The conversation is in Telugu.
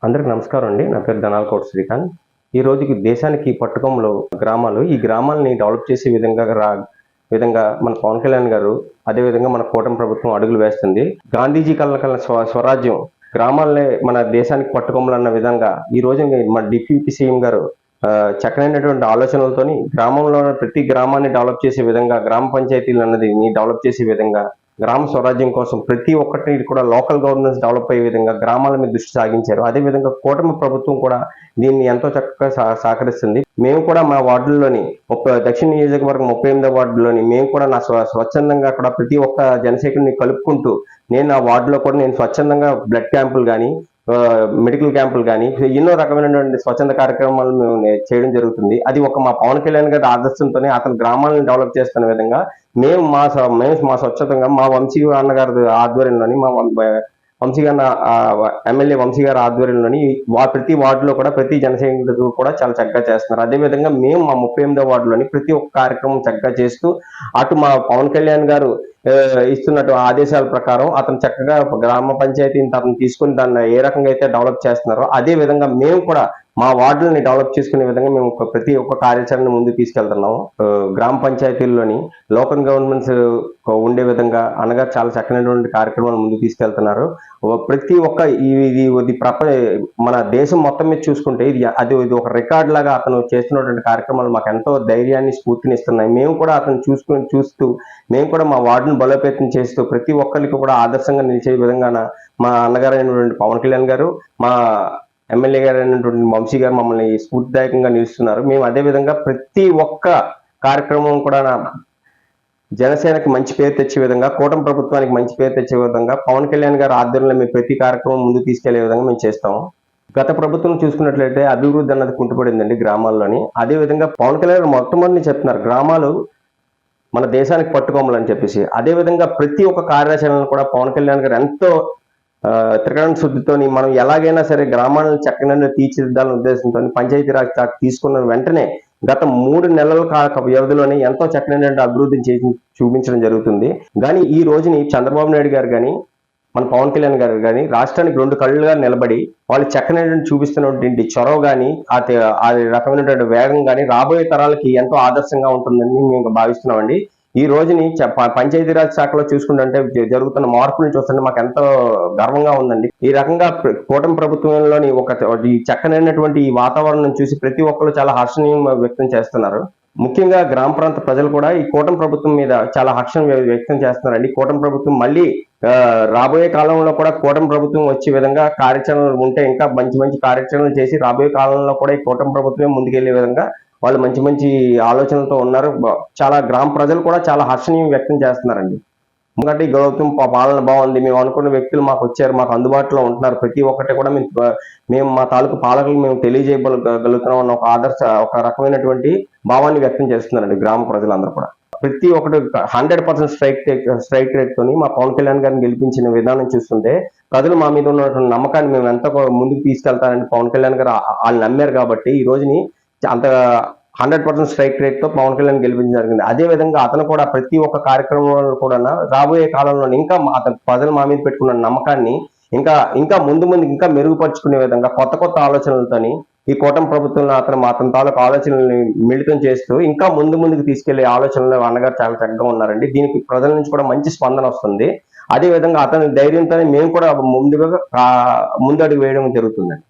అందరికి నమస్కారం అండి. నా పేరు ధనాలకోట శ్రీకాంత్. ఈ రోజుకి దేశానికి పట్టుకొమ్మలు గ్రామాలు. ఈ గ్రామాలని డెవలప్ చేసే విధంగా మన పవన్ కళ్యాణ్ గారు, అదేవిధంగా మన కూటమి ప్రభుత్వం అడుగులు వేస్తుంది. గాంధీజీ కల స్వరాజ్యం గ్రామాలనే మన దేశానికి పట్టుకొమ్మలు అన్న విధంగా ఈ రోజు మన డిప్యూటీ సీఎం గారు చక్కనైనటువంటి ఆలోచనలతోని గ్రామంలో ప్రతి గ్రామాన్ని డెవలప్ చేసే విధంగా, గ్రామ పంచాయతీలు అన్నది డెవలప్ చేసే విధంగా, గ్రామ స్వరాజ్యం కోసం ప్రతి ఒక్కటి కూడా లోకల్ గవర్నెన్స్ డెవలప్ అయ్యే విధంగా గ్రామాల మీద దృష్టి సాగించారు. అదేవిధంగా కూటమి ప్రభుత్వం కూడా దీన్ని ఎంతో చక్కగా సహకరిస్తుంది. మేము కూడా మా వార్డుల్లోని దక్షిణ నియోజకవర్గం 38వ వార్డులోని మేము కూడా స్వచ్ఛందంగా అక్కడ ప్రతి ఒక్క జనసేకుడిని కలుపుకుంటూ నేను ఆ వార్డులో కూడా నేను స్వచ్ఛందంగా బ్లడ్ క్యాంపులు కానీ, మెడికల్ క్యాంపులు కానీ ఎన్నో రకమైనటువంటి స్వచ్ఛంద కార్యక్రమాలు మేము చేయడం జరుగుతుంది. అది మా పవన్ కళ్యాణ్ గారి ఆదర్శంతోనే అతని గ్రామాలను డెవలప్ చేస్తున్న విధంగా మేము మా స్వచ్ఛతంగా మా వంశీ అన్నగారి ఆధ్వర్యంలోని వంశీ గారి ఎమ్మెల్యే వంశీ గారి ఆధ్వర్యంలోని ప్రతి వార్డులో కూడా ప్రతి జనసైనికులు కూడా చాలా చక్కగా చేస్తున్నారు. అదేవిధంగా మేము మా 38వ వార్డులోని ప్రతి ఒక్క కార్యక్రమం చక్కగా చేస్తూ అటు మా పవన్ కళ్యాణ్ గారు ఇస్తున్నట్టు ఆదేశాల ప్రకారం అతను చక్కగా గ్రామ పంచాయతీని అతను తీసుకుని దాన్ని ఏ రకంగా అయితే డెవలప్ చేస్తున్నారో అదే విధంగా మేము కూడా మా వార్డులని డెవలప్ చేసుకునే విధంగా మేము ప్రతి ఒక్క కార్యాచరణ ముందుకు తీసుకెళ్తున్నాము. గ్రామ పంచాయతీల్లోని లోకల్ గవర్నమెంట్స్ ఉండే విధంగా అనగా చాలా చక్కనైనటువంటి కార్యక్రమాలు ముందుకు తీసుకెళ్తున్నారు. ప్రతి ఒక్క ఇది మన దేశం మొత్తం మీద చూసుకుంటే ఇది ఒక రికార్డ్ లాగా అతను చేస్తున్నటువంటి కార్యక్రమాలు మాకు ఎంతో ధైర్యాన్ని, స్ఫూర్తిని ఇస్తున్నాయి. మేము కూడా అతను చూస్తూ మేము కూడా మా వార్డును బలోపేతం చేస్తూ ప్రతి ఒక్కరికి కూడా ఆదర్శంగా నిలిచే విధంగా మా అన్నగారు అయినటువంటి పవన్ కళ్యాణ్ గారు, మా ఎమ్మెల్యే గారు అయినటువంటి వంశీ గారు మమ్మల్ని స్ఫూర్తిదాయకంగా నిలుస్తున్నారు. మేము అదే విధంగా ప్రతి ఒక్క కార్యక్రమం కూడా జనసేనకి మంచి పేరు తెచ్చే విధంగా, కూటమి ప్రభుత్వానికి మంచి పేరు తెచ్చే విధంగా పవన్ కళ్యాణ్ గారు ఆధ్వర్యంలో మేము ప్రతి కార్యక్రమం ముందుకు తీసుకెళ్లే విధంగా మేము చేస్తాము. గత ప్రభుత్వం చూసుకున్నట్లయితే అభివృద్ధి అన్నది కుంటుపడిందండి గ్రామాల్లోని. అదే విధంగా పవన్ కళ్యాణ్ గారు మొట్టమొదటి చెప్తున్నారు గ్రామాలు మన దేశానికి పట్టుకోమలని చెప్పేసి. అదేవిధంగా ప్రతి ఒక్క కార్యాచరణను కూడా పవన్ కళ్యాణ్ గారు ఎంతో త్రికరణ శుద్ధితోని మనం ఎలాగైనా సరే గ్రామాలను చక్కనైనా తీర్చిదిద్దాలనే ఉద్దేశంతో పంచాయతీరాజ్ శాఖ తీసుకున్న వెంటనే గత 3 నెలల వ్యవధిలోనే ఎంతో చక్కనైన అభివృద్ధిని చేసి చూపించడం జరుగుతుంది. కానీ ఈ రోజుని చంద్రబాబు నాయుడు గారు కానీ, మన పవన్ కళ్యాణ్ గారు కానీ రాష్ట్రానికి 2 కళ్ళుగా నిలబడి వాళ్ళు చక్కనైనటువంటి చూపిస్తున్నటువంటి చొరవ కానీ, ఆ రకమైనటువంటి వేగం కానీ రాబోయే తరాలకి ఎంతో ఆదర్శంగా ఉంటుందని మేము భావిస్తున్నామండి. ఈ రోజుని పంచాయతీరాజ్ శాఖలో చూసుకుంటే జరుగుతున్న మార్పులను చూస్తుంటే మాకు ఎంతో గర్వంగా ఉందండి. ఈ రకంగా కూటమి ప్రభుత్వంలోని ఈ చక్కనైనటువంటి ఈ వాతావరణం చూసి ప్రతి ఒక్కరు చాలా హర్షణీయం వ్యక్తం చేస్తున్నారు. ముఖ్యంగా గ్రామ ప్రాంత ప్రజలు కూడా ఈ కూటమి ప్రభుత్వం మీద చాలా హర్షం వ్యక్తం చేస్తున్నారండి. కూటమి ప్రభుత్వం మళ్ళీ రాబోయే కాలంలో కూడా కూటమి ప్రభుత్వం వచ్చే విధంగా కార్యాచరణలు ఉంటే ఇంకా మంచి మంచి కార్యాచరణలు చేసి రాబోయే కాలంలో కూడా ఈ కూటమి ప్రభుత్వమే ముందుకెళ్లే విధంగా వాళ్ళు మంచి మంచి ఆలోచనలతో ఉన్నారు. చాలా గ్రామ ప్రజలు కూడా చాలా హర్షణీయం వ్యక్తం చేస్తున్నారండి. ఎందుకంటే ఈ ప్రభుత్వం పాలన బాగుంది, మేము అనుకున్న వ్యక్తులు మాకు వచ్చారు, మాకు అందుబాటులో ఉంటున్నారు, ప్రతి ఒక్కటి కూడా మేము మా తాలూకు పాలకులు మేము తెలియజేయగలుగుతున్నాం అన్న ఒక రకమైనటువంటి భావాన్ని వ్యక్తం చేస్తున్నారండి గ్రామ ప్రజలందరూ కూడా. ప్రతి ఒక్కటి 100% స్ట్రైక్ రేట్ తోని మా పవన్ కళ్యాణ్ గారిని గెలిపించిన విధానం చూస్తుంటే ప్రజలు మా మీద ఉన్నటువంటి నమ్మకాన్ని మేము ఎంత ముందుకు తీసుకెళ్తారని పవన్ కళ్యాణ్ గారు వాళ్ళు నమ్మారు కాబట్టి ఈ రోజుని అంత 100% స్ట్రైక్ రేట్ తో పవన్ కళ్యాణ్ గెలిపించడం జరిగింది. అదే విధంగా అతను కూడా ప్రతి ఒక్క కార్యక్రమంలో కూడా రాబోయే కాలంలో ఇంకా అతను ప్రజలు మా మీద పెట్టుకున్న నమ్మకాన్ని ఇంకా ముందు ఇంకా మెరుగుపరుచుకునే విధంగా కొత్త ఆలోచనలతోని ఈ కూటమి ప్రభుత్వంలో అతని తాలూకు ఆలోచనల్ని మిళితం చేస్తూ ఇంకా ముందుకు తీసుకెళ్లే ఆలోచనలు అన్నగారు చాలా చక్కగా ఉన్నారండి. దీనికి ప్రజల నుంచి కూడా మంచి స్పందన వస్తుంది. అదే విధంగా అతని ధైర్యంతోనే మేము కూడా ముందడుగు వేయడం జరుగుతుందండి.